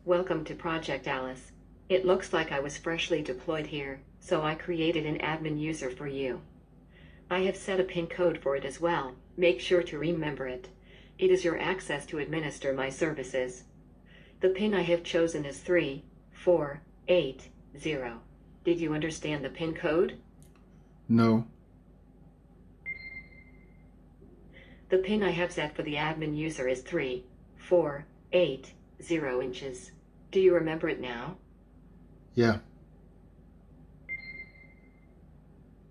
Welcome to Project Alice. It looks like I was freshly deployed here, so I created an admin user for you. I have set a PIN code for it as well. Make sure to remember it. It is your access to administer my services. The PIN I have chosen is 3480. Did you understand the PIN code? No. The PIN I have set for the admin user is 3480 inches. Do you remember it now? Yeah.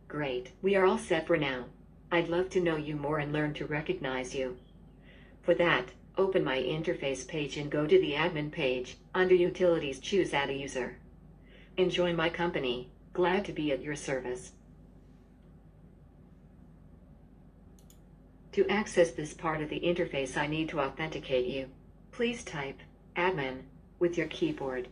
Great. We are all set for now. I'd love to know you more and learn to recognize you. For that, open my interface page and go to the admin page. Under Utilities, choose Add a User. And join my company. Glad to be at your service. To access this part of the interface, I need to authenticate you. Please type admin with your keyboard.